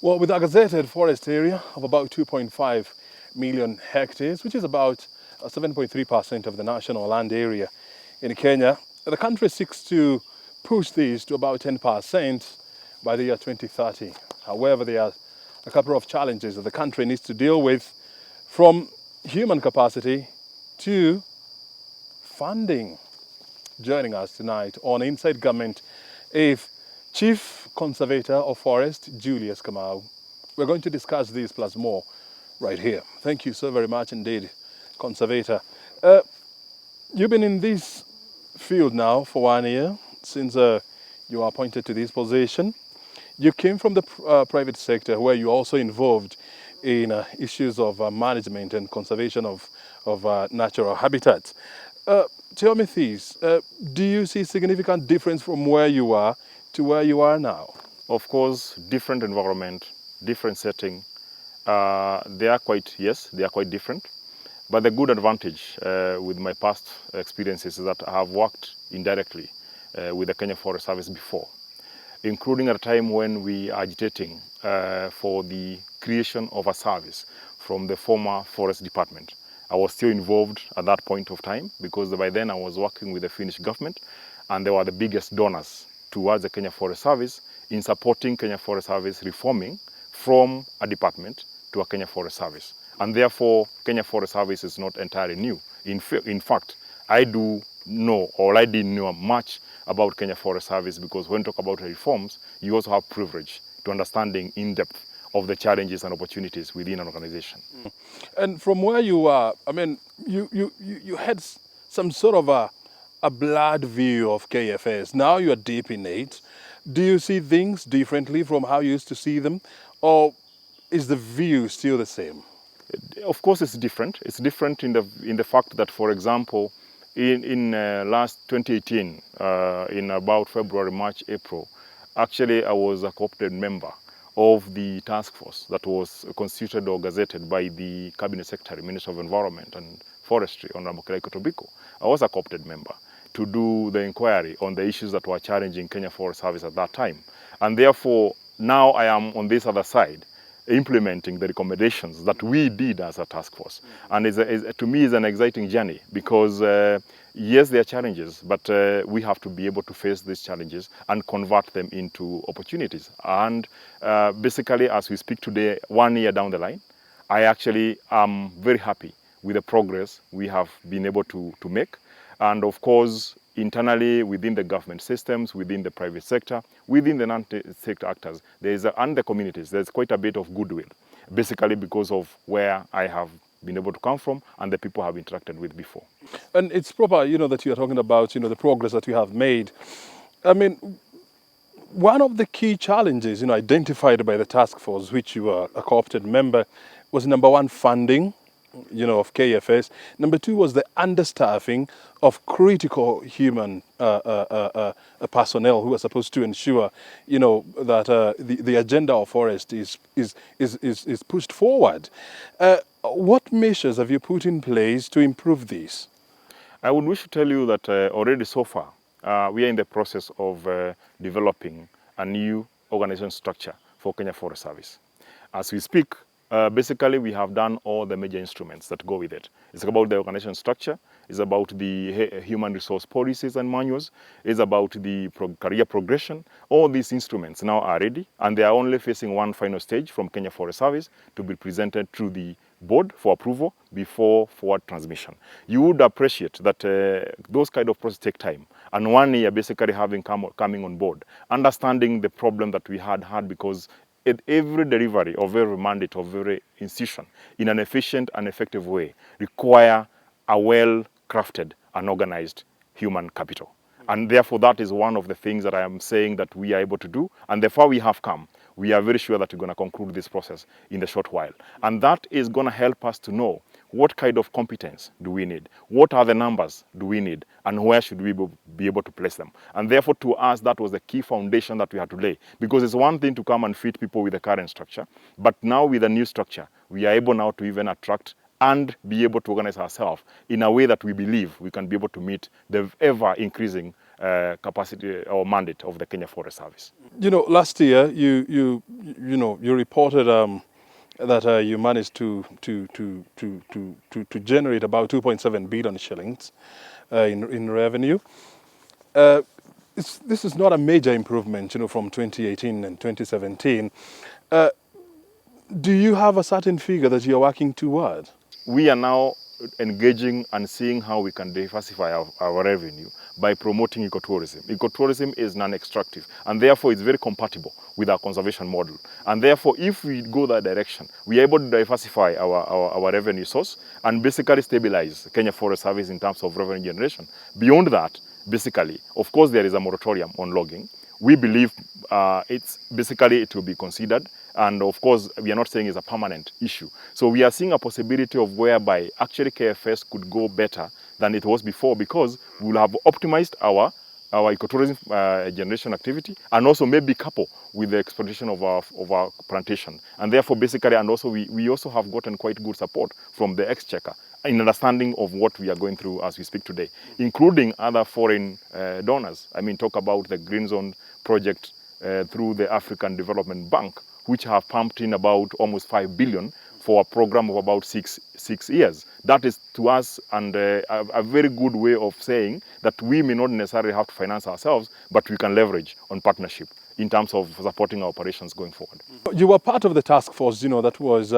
Well, with a gazetted forest area of about 2.5 million hectares, which is about 7.3% of the national land area in Kenya, the country seeks to push these to about 10% by the year 2030. However, there are a couple of challenges that the country needs to deal with, from human capacity to funding. Joining us tonight on Inside Government is Chief Conservator of Forests, Julius Kamau. We're going to discuss this plus more right here. Thank you so very much indeed, Conservator. You've been in this field now for 1 year since you were appointed to this position. You came from the private sector, where you're also involved in issues of management and conservation of natural habitats. Tell me this, do you see significant difference from where you are to where you are now? Of course, different environment, different setting. They are quite different. But the good advantage with my past experiences is that I have worked indirectly with the Kenya Forest Service before, including at a time when we are agitating for the creation of a service from the former Forest Department. I was still involved at that point of time because by then I was working with the Finnish government, and they were the biggest donors towards the Kenya Forest Service in supporting Kenya Forest Service reforming from a department to a Kenya Forest Service. And therefore, Kenya Forest Service is not entirely new. In fact, I didn't know much about Kenya Forest Service, because when you talk about reforms, you also have privilege to understanding in depth of the challenges and opportunities within an organization. And from where you are, I mean, you had some sort of a blood view of KFS. Now you're deep in it. Do you see things differently from how you used to see them? Or is the view still the same? Of course, it's different. It's different in the fact that, for example, in last 2018, in about February, March, April, actually I was a co-opted member of the task force that was constituted or gazetted by the Cabinet Secretary, Minister of Environment and Forestry, Honorable Kiraiko Tobiko. I was a co-opted member to do the inquiry on the issues that were challenging Kenya Forest Service at that time. And therefore, now I am on this other side, implementing the recommendations that we did as a task force. And to me, it's an exciting journey, because yes, there are challenges, but we have to be able to face these challenges and convert them into opportunities. And basically, as we speak today, 1 year down the line, I actually am very happy with the progress we have been able to make. And of course, internally within the government systems, within the private sector, within the non-sector actors, and the communities, there's quite a bit of goodwill, basically because of where I have been able to come from and the people I have interacted with before. And it's proper, that you are talking about, the progress that you have made. I mean, one of the key challenges, identified by the task force, which you are a co-opted member, was number one, funding, of KFS. Number two was the understaffing of critical human personnel who are supposed to ensure, that the agenda of forest is pushed forward. What measures have you put in place to improve this? I would wish to tell you that already so far, we are in the process of developing a new organization structure for Kenya Forest Service. As we speak, basically, we have done all the major instruments that go with it. It's about the organization structure. It's about the human resource policies and manuals. It's about the career progression. All these instruments now are ready, and they are only facing one final stage from Kenya Forest Service to be presented to the board for approval before forward transmission. You would appreciate that those kind of processes take time. And 1 year basically coming on board, understanding the problem that we had because at every delivery of every mandate of every institution in an efficient and effective way require a well-crafted and organized human capital. And therefore, that is one of the things that I am saying that we are able to do. And therefore, we have come. We are very sure that we're going to conclude this process in a short while. And that is going to help us to know what kind of competence do we need, what are the numbers do we need, and where should we be able to place them. And therefore, to us, that was the key foundation that we had to lay. Because it's one thing to come and feed people with the current structure, but now with a new structure, we are able now to even attract and be able to organize ourselves in a way that we believe we can be able to meet the ever-increasing capacity or mandate of the Kenya Forest Service. You know, last year you reported that you managed to generate about 2.7 billion shillings in revenue. This is not a major improvement, you know, from 2018 and 2017. Do you have a certain figure that you're working toward? We are now engaging and seeing how we can diversify our revenue by promoting ecotourism. Ecotourism is non-extractive, and therefore it's very compatible with our conservation model. And therefore, if we go that direction, we are able to diversify our revenue source and basically stabilize Kenya Forest Service in terms of revenue generation. Beyond that, basically, of course, there is a moratorium on logging. We believe it will be considered, and of course we are not saying it's a permanent issue. So we are seeing a possibility of whereby actually KFS could go better than it was before, because we will have optimized our ecotourism generation activity, and also maybe couple with the exploitation of our plantation. And therefore basically, and also we also have gotten quite good support from the exchequer in understanding of what we are going through as we speak today, including other foreign donors. I mean, talk about the Green Zone project through the African Development Bank, which have pumped in about almost 5 billion for a program of about six years. That is to us and a very good way of saying that we may not necessarily have to finance ourselves, but we can leverage on partnership in terms of supporting our operations going forward. You were part of the task force, you know, that was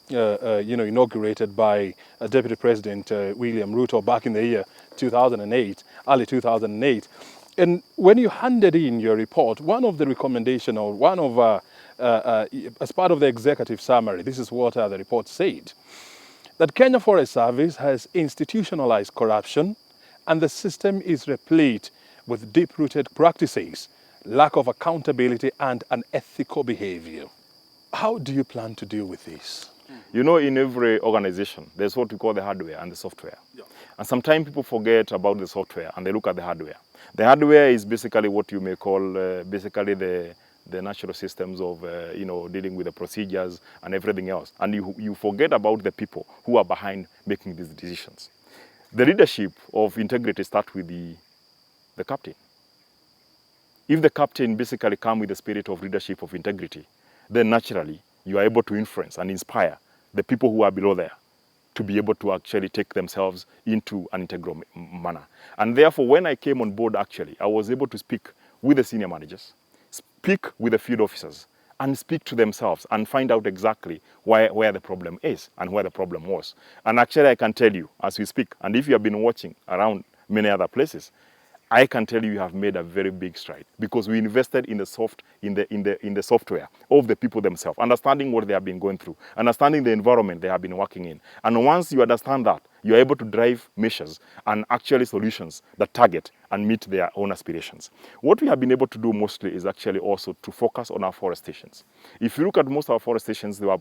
inaugurated by Deputy President William Ruto back in the year 2008, early 2008. And when you handed in your report, one of the recommendations, or one of, as part of the executive summary, this is what the report said, that Kenya Forest Service has institutionalized corruption and the system is replete with deep-rooted practices, lack of accountability and unethical behavior. How do you plan to deal with this? You know, in every organization, there's what we call the hardware and the software. Yeah. And sometimes people forget about the software and they look at the hardware. The hardware is basically what you may call basically the natural systems of dealing with the procedures and everything else. And you forget about the people who are behind making these decisions. The leadership of integrity starts with the captain. If the captain basically comes with the spirit of leadership of integrity, then naturally you are able to influence and inspire the people who are below there to be able to actually take themselves into an integral manner. And therefore, when I came on board, actually, I was able to speak with the senior managers, speak with the field officers, and speak to themselves and find out exactly where the problem is and where the problem was. And actually, I can tell you, as we speak, and if you have been watching around many other places, I can tell you have made a very big stride, because we invested in the software of the people themselves, understanding what they have been going through, understanding the environment they have been working in. And once you understand that, you are able to drive measures and actually solutions that target and meet their own aspirations. What we have been able to do mostly is actually also to focus on our forest stations. If you look at most of our forest stations, they were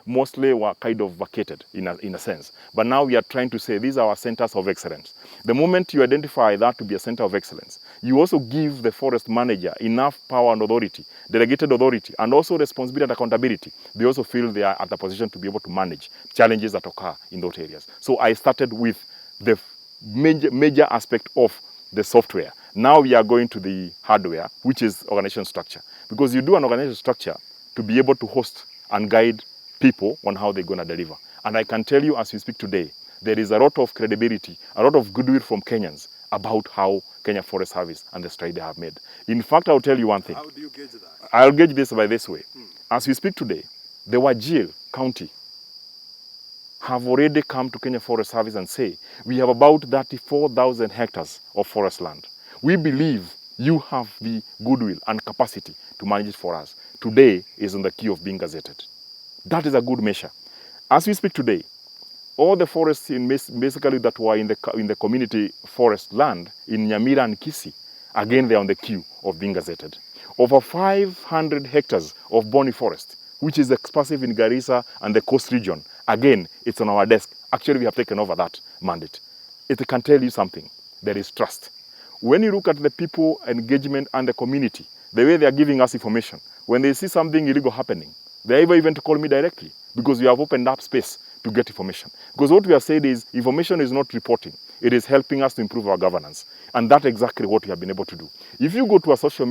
mostly were kind of vacated in a sense. But now we are trying to say these are our centers of excellence. The moment you identify that to be a center of excellence, you also give the forest manager enough power and authority, delegated authority, and also responsibility and accountability. They also feel they are at the position to be able to manage challenges that occur in those areas. So I started with the major aspect of the software. Now we are going to the hardware, which is organization structure. Because you do an organization structure to be able to host and guide people on how they're going to deliver. And I can tell you, as we speak today, there is a lot of credibility, a lot of goodwill from Kenyans about how Kenya Forest Service and the stride they have made. In fact, I'll tell you one thing. How do you gauge that? I'll gauge this by this way. As we speak today, the Wajir County have already come to Kenya Forest Service and say, we have about 34,000 hectares of forest land. We believe you have the goodwill and capacity to manage it for us. Today is on the key of being gazetted. That is a good measure. As we speak today, all the forests basically that were in the community forest land in Nyamira and Kisii, again they are on the queue of being gazetted. Over 500 hectares of Boni forest, which is expansive in Garissa and the coast region, again it's on our desk. Actually, we have taken over that mandate. It can tell you something. There is trust. When you look at the people engagement and the community, the way they are giving us information, when they see something illegal happening, they are able even to call me directly, because we have opened up space to get information. Because what we have said is, information is not reporting. It is helping us to improve our governance. And that's exactly what we have been able to do. If you go to a social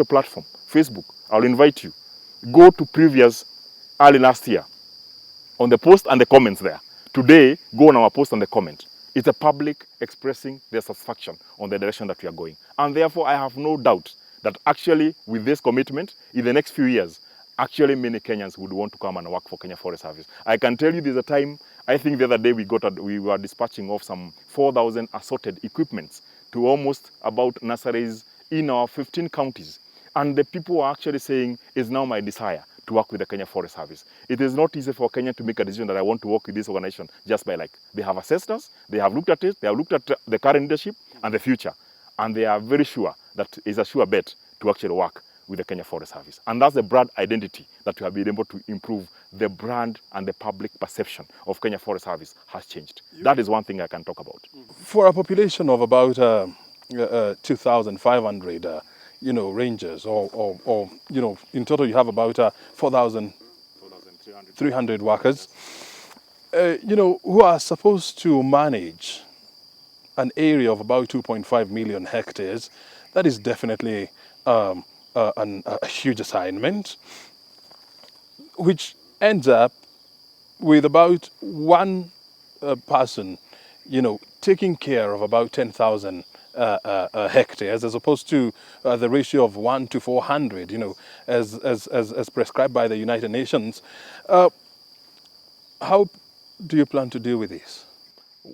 platform, Facebook, I'll invite you. Go to previous early last year on the post and the comments there. Today, go on our post and the comment. It's a public expressing their satisfaction on the direction that we are going. And therefore, I have no doubt that actually with this commitment, in the next few years, actually many Kenyans would want to come and work for Kenya Forest Service. I can tell you there's a time, I think the other day we were dispatching off some 4,000 assorted equipments to almost about nurseries in our 15 counties. And the people are actually saying, it's now my desire to work with the Kenya Forest Service. It is not easy for Kenya to make a decision that I want to work with this organization just by like. They have assessed us, they have looked at it, they have looked at the current leadership and the future. And they are very sure that it's a sure bet to actually work with the Kenya Forest Service. And that's the brand identity that we have been able to improve. The brand and the public perception of Kenya Forest Service has changed. That is one thing I can talk about. For a population of about 2,500 rangers, or in total you have about 4,300 workers, who are supposed to manage an area of about 2.5 million hectares. That is definitely a huge assignment, which ends up with about one person, taking care of about 10,000 hectares, as opposed to the ratio of 1 to 400, as prescribed by the United Nations. How do you plan to deal with this?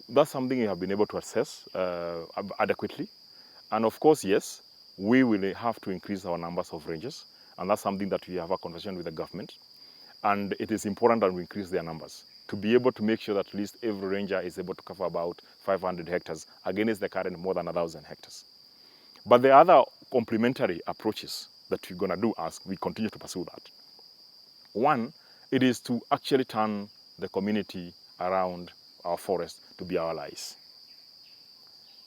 That's something we have been able to assess adequately. And of course, yes, we will have to increase our numbers of rangers. And that's something that we have a conversation with the government. And it is important that we increase their numbers to be able to make sure that at least every ranger is able to cover about 500 hectares against the current more than 1,000 hectares. But the other complementary approaches that we're going to do as we continue to pursue that. One, it is to actually turn the community around our forest to be our allies.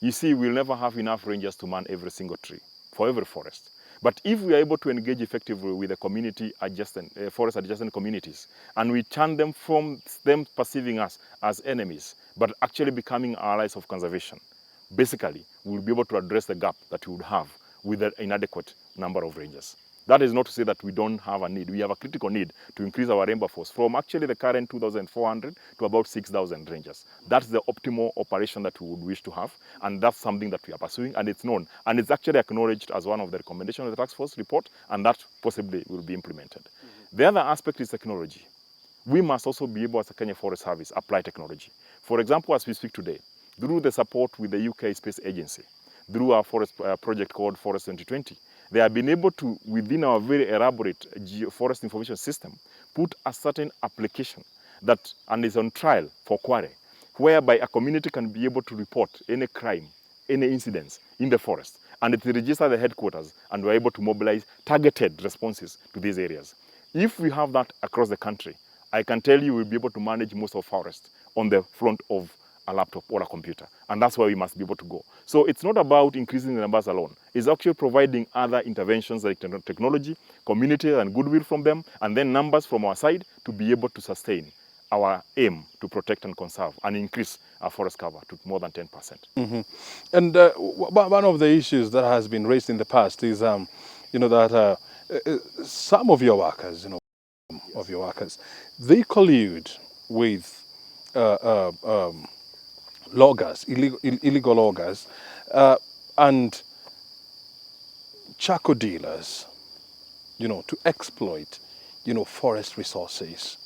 You see, we'll never have enough rangers to man every single tree for every forest. But if we are able to engage effectively with the community adjacent, forest adjacent communities, and we turn them from them perceiving us as enemies, but actually becoming allies of conservation, basically, we'll be able to address the gap that we would have with the inadequate number of rangers. That is not to say that we don't have a need. We have a critical need to increase our ranger force from actually the current 2,400 to about 6,000 rangers. That's the optimal operation that we would wish to have, and that's something that we are pursuing, and it's known. And it's actually acknowledged as one of the recommendations of the task force report, and that possibly will be implemented. The other aspect is technology. We must also be able, as a Kenya Forest Service, apply technology. For example, as we speak today, through the support with the UK Space Agency, through our forest project called Forest 2020, they have been able to, within our very elaborate forest information system, put a certain application that and is on trial for Kware, whereby a community can be able to report any crime, any incidents in the forest, and it registers the headquarters, and we're able to mobilize targeted responses to these areas. If we have that across the country, I can tell you we'll be able to manage most of forest on the front of a laptop or a computer. And that's where we must be able to go. So it's not about increasing the numbers alone. It's actually providing other interventions like technology, community and goodwill from them, and then numbers from our side to be able to sustain our aim to protect and conserve and increase our forest cover to more than 10%. Mm-hmm. And one of the issues that has been raised in the past is, that some of your workers, they collude with loggers, illegal loggers, and charcoal dealers, to exploit, forest resources.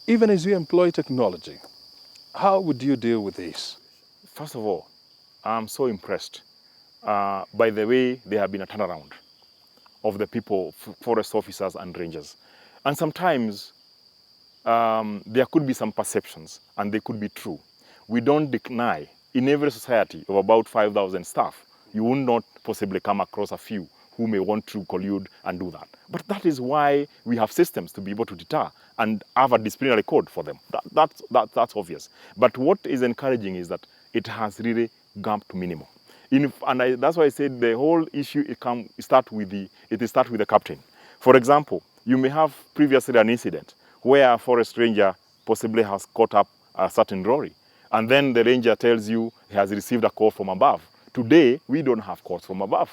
Even as you employ technology, how would you deal with this? First of all, I'm so impressed by the way there have been a turnaround of the people, forest officers and rangers. And sometimes there could be some perceptions, and they could be true. We don't deny, in every society of about 5,000 staff, you will not possibly come across a few who may want to collude and do that. But that is why we have systems to be able to deter and have a disciplinary code for them. That's obvious. But what is encouraging is that it has really gone to minimum. That's why I said the whole issue start with the captain. For example, you may have previously an incident where a forest ranger possibly has caught up a certain lorry, And then the ranger tells you he has received a call from above. Today, we don't have calls from above.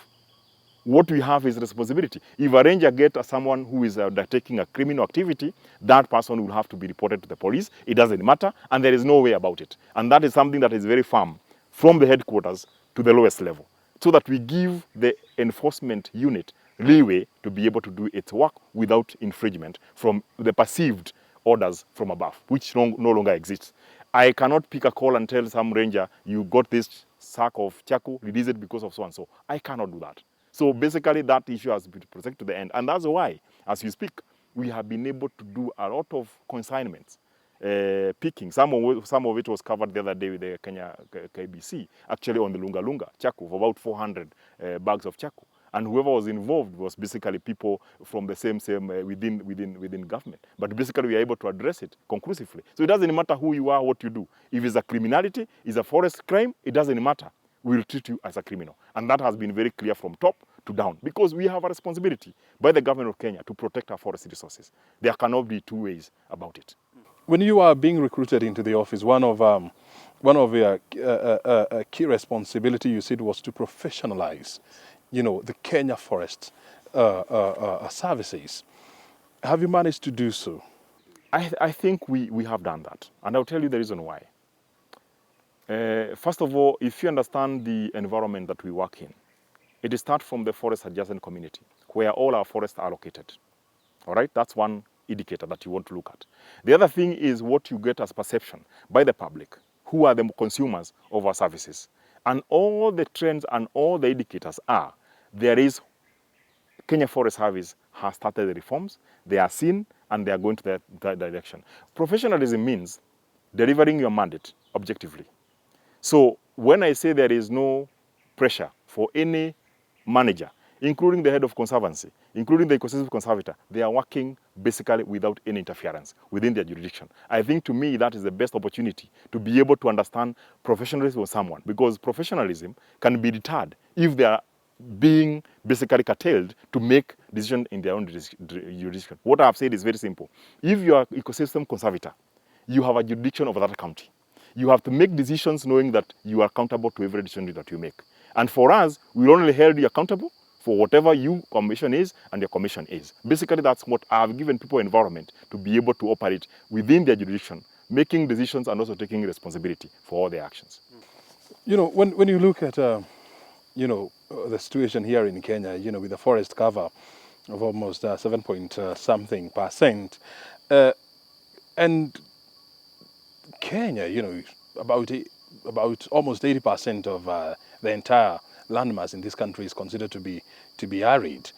What we have is responsibility. If a ranger gets someone who is undertaking a criminal activity, that person will have to be reported to the police. It doesn't matter, and there is no way about it. And that is something that is very firm from the headquarters to the lowest level, so that we give the enforcement unit leeway to be able to do its work without infringement from the perceived orders from above, which no longer exists. I cannot pick a call and tell some ranger, you got this sack of charcoal, release it because of so and so. I cannot do that. So basically that issue has been protected to the end. And that's why, as you speak, we have been able to do a lot of consignments, picking. Some of it was covered the other day with the Kenya KBC, actually on the Lunga Lunga charcoal, of about 400 bags of charcoal. And whoever was involved was basically people from the same within government. But basically we are able to address it conclusively. So it doesn't matter who you are, what you do. If it's a criminality, it's a forest crime, it doesn't matter. We will treat you as a criminal. And that has been very clear from top to down, because we have a responsibility by the government of Kenya to protect our forest resources. There cannot be two ways about it. When you are being recruited into the office, one of your key responsibility, you said, was to professionalize, the Kenya Forest services. Have you managed to do so? I think we have done that, and I'll tell you the reason why. First of all, if you understand the environment that we work in, it starts from the forest adjacent community, where all our forests are located. All right, that's one indicator that you want to look at. The other thing is what you get as perception by the public, who are the consumers of our services. And all the trends and all the indicators are, Kenya Forest Service has started the reforms, they are seen, and they are going to that direction. Professionalism means delivering your mandate objectively. So when I say there is no pressure for any manager, including the head of conservancy, including the ecosystem conservator, they are working basically without any interference within their jurisdiction. I think to me that is the best opportunity to be able to understand professionalism of someone, because professionalism can be deterred if they are being basically curtailed to make decisions in their own jurisdiction. What I have said is very simple. If you are ecosystem conservator, you have a jurisdiction over that county. You have to make decisions knowing that you are accountable to every decision that you make. And for us, we only held you accountable for whatever your commission is and your commission is. Basically, that's what I've given people environment to be able to operate within their jurisdiction, making decisions and also taking responsibility for all their actions. When you look at, the situation here in Kenya, with the forest cover of almost 7 point something percent, and Kenya, about almost 80% of the entire landmass in this country is considered to be arid.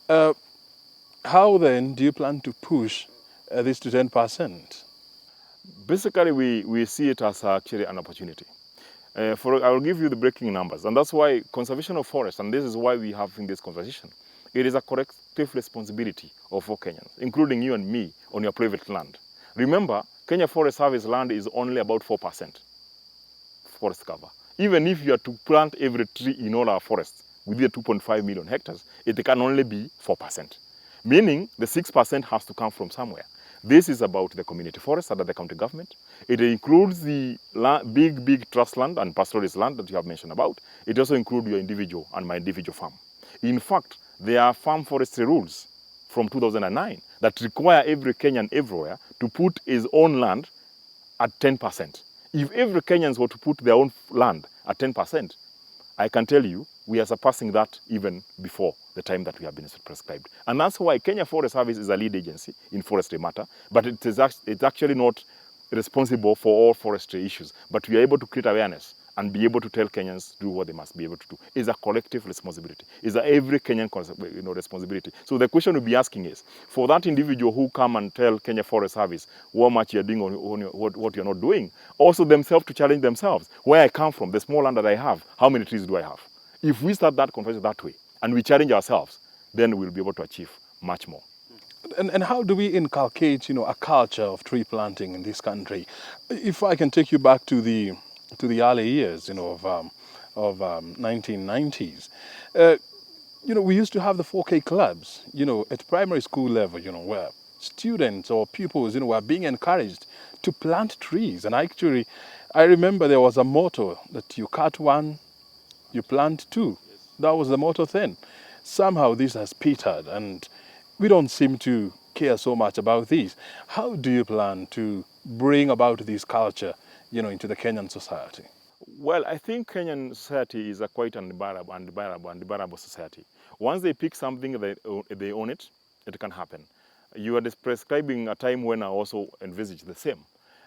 How then do you plan to push this to 10%? Basically, we see it as actually an opportunity. I will give you the breaking numbers, and that's why conservation of forests, and this is why we have in this conversation, it is a collective responsibility of all Kenyans, including you and me, on your private land. Remember, Kenya Forest Service land is only about 4% forest cover. Even if you are to plant every tree in all our forests within 2.5 million hectares, it can only be 4%. Meaning the 6% has to come from somewhere. This is about the community forests under the county government. It includes the big trust land and pastoralist land that you have mentioned about. It also includes your individual and my individual farm. In fact, there are farm forestry rules from 2009 that require every Kenyan everywhere to put his own land at 10%. If every Kenyans were to put their own land at 10%, I can tell you we are surpassing that even before the time that we have been prescribed. And that's why Kenya Forest Service is a lead agency in forestry matter, but it's actually not responsible for all forestry issues. But we are able to create awareness and be able to tell Kenyans do what they must be able to do. It's a collective responsibility. It's every Kenyan responsibility. So the question we'll be asking is, for that individual who come and tell Kenya Forest Service what much you're doing or what you're not doing, also themselves to challenge themselves. Where I come from, the small land that I have, how many trees do I have? If we start that conversation that way, and we challenge ourselves, then we'll be able to achieve much more. And how do we inculcate, a culture of tree planting in this country? If I can take you back to the early years, of 1990s, we used to have the 4K clubs, at primary school level, where students or pupils, were being encouraged to plant trees. And actually, I remember there was a motto that you cut one, you plant two. That was the motto then. Somehow this has petered and we don't seem to care so much about this. How do you plan to bring about this culture, into the Kenyan society? Well, I think Kenyan society is a quite unbearable society. Once they pick something, they own it, it can happen. You are prescribing a time when I also envisage the same.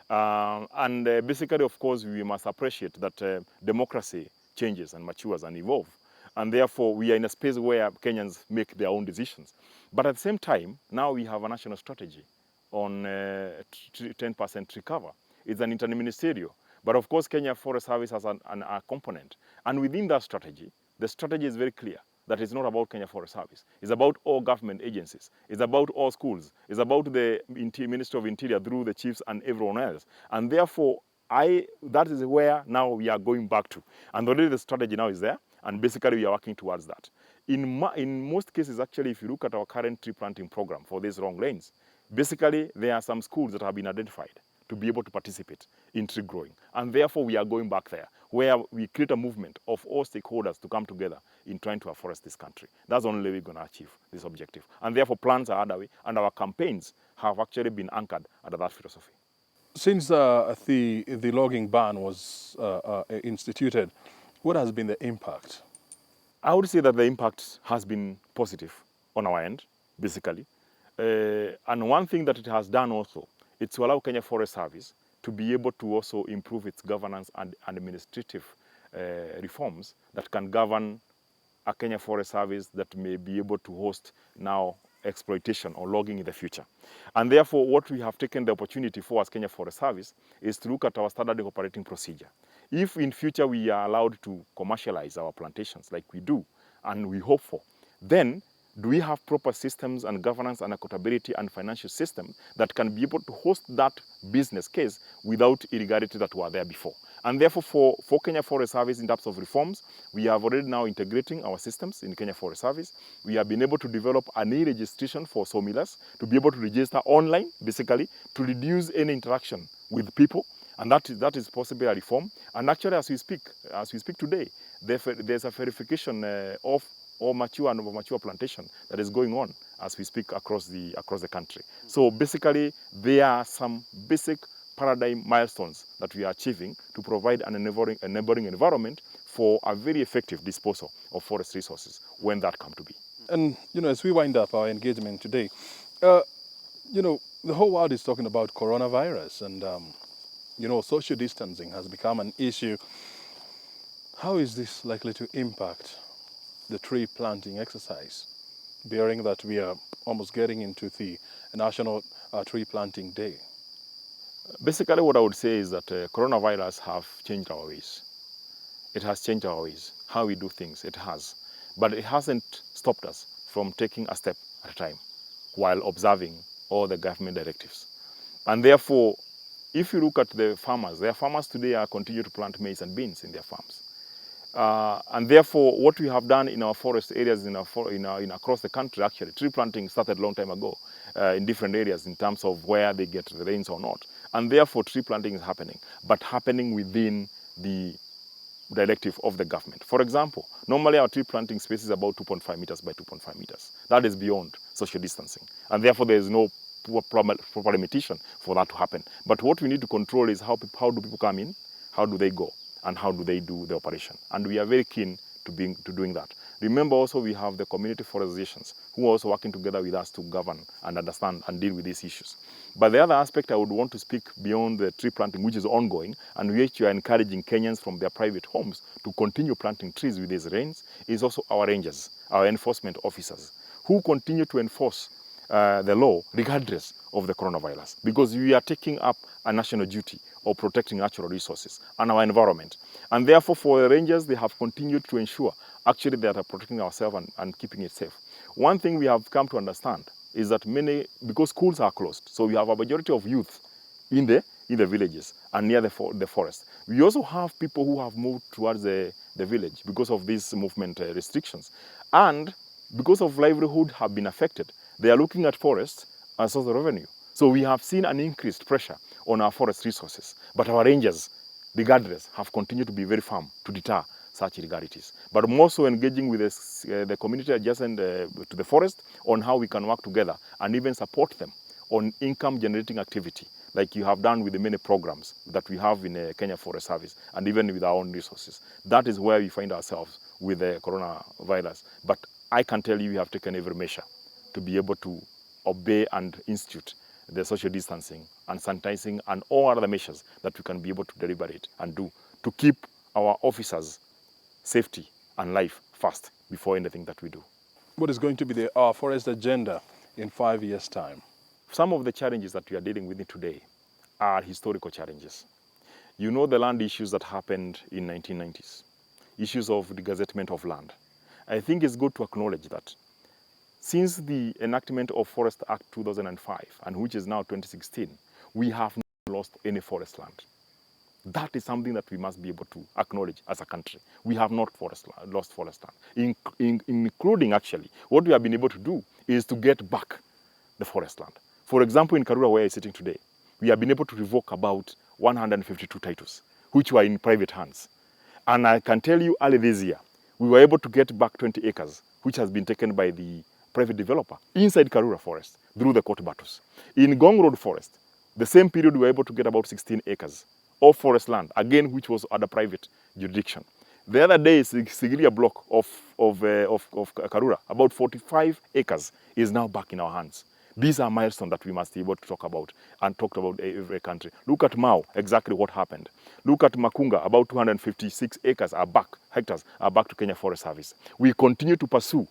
Basically, of course, we must appreciate that democracy changes and matures and evolves. And therefore, we are in a space where Kenyans make their own decisions. But at the same time, now we have a national strategy on 10% tree cover. It's an interministerial. But of course, Kenya Forest Service has a component. And within that strategy, the strategy is very clear that it's not about Kenya Forest Service. It's about all government agencies. It's about all schools. It's about the Ministry of Interior through the chiefs and everyone else. And therefore, that is where now we are going back to. And already the strategy now is there. And basically, we are working towards that. In most cases, actually, if you look at our current tree planting program for these long lanes, basically, there are some schools that have been identified to be able to participate in tree growing. And therefore, we are going back there, where we create a movement of all stakeholders to come together in trying to afforest this country. That's the only way we're going to achieve this objective. And therefore, plans are underway, and our campaigns have actually been anchored under that philosophy. Since the logging ban was instituted, what has been the impact? I would say that the impact has been positive on our end, basically. And one thing that it has done also, it's to allow Kenya Forest Service to be able to also improve its governance and administrative reforms that can govern a Kenya Forest Service that may be able to host now exploitation or logging in the future. And therefore, what we have taken the opportunity for as Kenya Forest Service is to look at our standard operating procedure. If in future we are allowed to commercialize our plantations like we do, and we hope for, then do we have proper systems and governance and accountability and financial system that can be able to host that business case without irregularity that were there before? And therefore, for Kenya Forest Service, in terms of reforms, we have already now integrating our systems in Kenya Forest Service. We have been able to develop an e-registration for sawmillers to be able to register online, basically, to reduce any interaction with people. And that is possibly a reform. And actually, as we speak today, there's a verification of or mature and mature plantation that is going on as we speak across the country. So basically, there are some basic paradigm milestones that we are achieving to provide an enabling environment for a very effective disposal of forest resources when that come to be. And, as we wind up our engagement today, the whole world is talking about coronavirus and, social distancing has become an issue. How is this likely to impact the tree planting exercise, bearing that we are almost getting into the National Tree Planting Day? Basically, what I would say is that coronavirus have changed our ways. It has changed our ways, how we do things, it has. But it hasn't stopped us from taking a step at a time while observing all the government directives. And therefore, if you look at the farmers, their farmers today are continue to plant maize and beans in their farms. And therefore, what we have done in our forest areas in across the country, actually, tree planting started a long time ago in different areas in terms of where they get the rains or not. And therefore, tree planting is happening, but happening within the directive of the government. For example, normally our tree planting space is about 2.5 meters by 2.5 meters. That is beyond social distancing. And therefore, there is no proper limitation for that to happen. But what we need to control is how do people come in, how do they go, and how do they do the operation. And we are very keen to doing that. Remember also we have the community forest associations who are also working together with us to govern and understand and deal with these issues. But the other aspect I would want to speak beyond the tree planting, which is ongoing, and which we are encouraging Kenyans from their private homes to continue planting trees with these rains, is also our rangers, our enforcement officers, who continue to enforce the law regardless of the coronavirus, because we are taking up a national duty of protecting natural resources and our environment. And therefore, for the rangers, they have continued to ensure actually that are protecting ourselves and keeping it safe. One thing we have come to understand is that because schools are closed, so we have a majority of youth in the villages and near the forest. We also have people who have moved towards the village because of these movement restrictions. And because of livelihood have been affected, they are looking at forests as a source of revenue. So we have seen an increased pressure on our forest resources. But our rangers regardless, have continued to be very firm to deter such irregularities. But more so engaging with the community adjacent to the forest on how we can work together and even support them on income generating activity, like you have done with the many programs that we have in Kenya Forest Service and even with our own resources. That is where we find ourselves with the coronavirus. But I can tell you we have taken every measure to be able to obey and institute the social distancing and sanitizing and all other measures that we can be able to deliberate and do to keep our officers' safety and life first before anything that we do. What is going to be our forest agenda in 5 years' time? Some of the challenges that we are dealing with today are historical challenges. You know the land issues that happened in 1990s, issues of the gazettement of land. I think it's good to acknowledge that since the enactment of Forest Act 2005, and which is now 2016, we have not lost any forest land. That is something that we must be able to acknowledge as a country. We have not lost forest land, including actually what we have been able to do is to get back the forest land. For example, in Karura, where I'm sitting today, we have been able to revoke about 152 titles, which were in private hands. And I can tell you early this year, we were able to get back 20 acres, which has been taken by the private developer inside Karura Forest through the court battles. In Gong Road Forest, the same period we were able to get about 16 acres of forest land, again, which was under private jurisdiction. The other day, Sigiria block of Karura, about 45 acres, is now back in our hands. These are milestones that we must be able to talk about and talk about every country. Look at Mau, exactly what happened. Look at Makunga, about 256 acres are back, hectares are back to Kenya Forest Service. We continue to pursue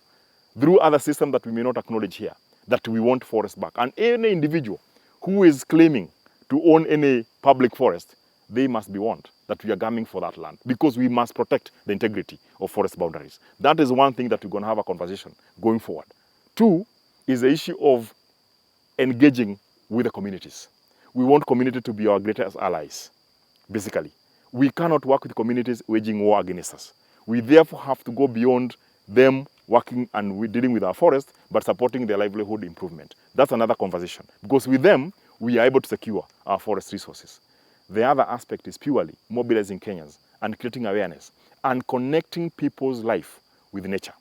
through other systems that we may not acknowledge here, that we want forest back. And any individual who is claiming to own any public forest, they must be warned that we are coming for that land because we must protect the integrity of forest boundaries. That is one thing that we're going to have a conversation going forward. Two is the issue of engaging with the communities. We want community to be our greatest allies, basically. We cannot work with communities waging war against us. We therefore have to go beyond them working and dealing with our forest, but supporting their livelihood improvement. That's another conversation. Because with them, we are able to secure our forest resources. The other aspect is purely mobilizing Kenyans and creating awareness and connecting people's life with nature.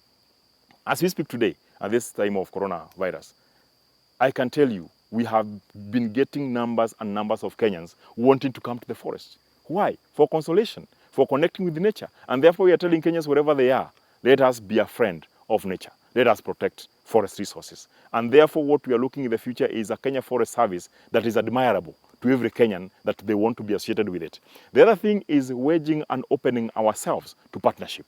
As we speak today, at this time of coronavirus, I can tell you, we have been getting numbers and numbers of Kenyans wanting to come to the forest. Why? For consolation, for connecting with nature. And therefore, we are telling Kenyans wherever they are, let us be a friend of nature. Let us protect forest resources. And therefore, what we are looking in the future is a Kenya Forest Service that is admirable to every Kenyan, that they want to be associated with it. The other thing is wedging and opening ourselves to partnership.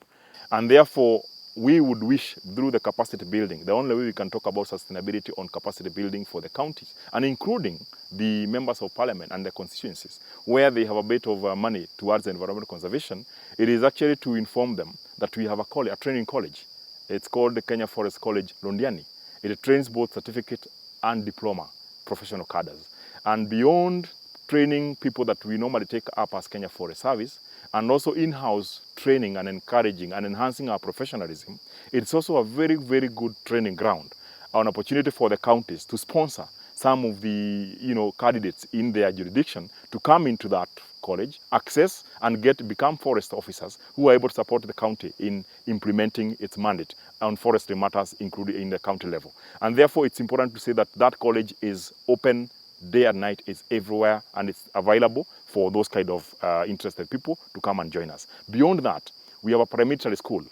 And therefore, we would wish through the capacity building, the only way we can talk about sustainability on capacity building for the counties, and including the members of parliament and the constituencies, where they have a bit of money towards the environmental conservation, it is actually to inform them that we have a training college. It's called the Kenya Forest College Londiani. It trains both certificate and diploma professional cadres. And beyond training people that we normally take up as Kenya Forest Service, and also in-house training and encouraging and enhancing our professionalism, it's also a very, very good training ground, an opportunity for the counties to sponsor some of the candidates in their jurisdiction to come into that college, access and become forest officers who are able to support the county in implementing its mandate on forestry matters, including in the county level. And therefore, it's important to say that that college is open day and night, it's everywhere, and it's available for those kind of interested people to come and join us. Beyond that, we have a paramilitary school,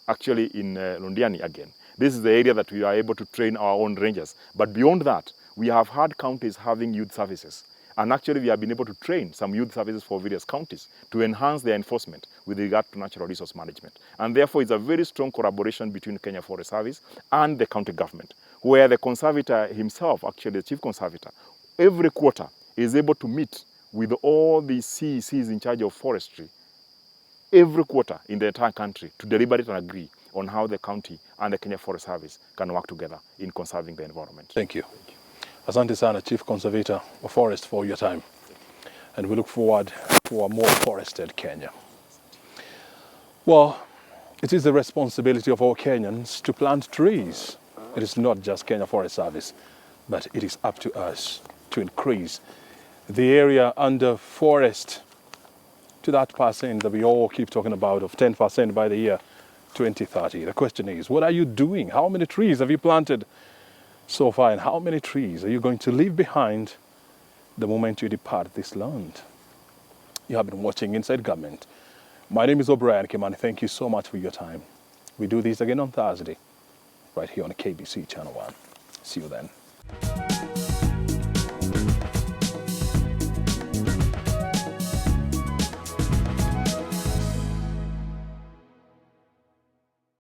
actually in Londiani again. This is the area that we are able to train our own rangers. But beyond that, we have had counties having youth services. And actually, we have been able to train some youth services for various counties to enhance their enforcement with regard to natural resource management. And therefore, it's a very strong collaboration between Kenya Forest Service and the county government, where the conservator himself, actually the chief conservator, every quarter is able to meet with all the CECs in charge of forestry every quarter in the entire country to deliberate and agree on how the county and the Kenya Forest Service can work together in conserving the environment. Thank you. Asante sana, Chief Conservator of Forests, for your time. And we look forward for a more forested Kenya. Well, it is the responsibility of all Kenyans to plant trees. It is not just Kenya Forest Service, but it is up to us to increase the area under forest to that percent that we all keep talking about of 10% by the year 2030. The question is, what are you doing? How many trees have you planted so far, and how many trees are you going to leave behind the moment you depart this land? You have been watching Inside Government. My name is O'Brien Kimani. Thank you so much for your time. We do this again on Thursday, right here on KBC Channel 1. See you then.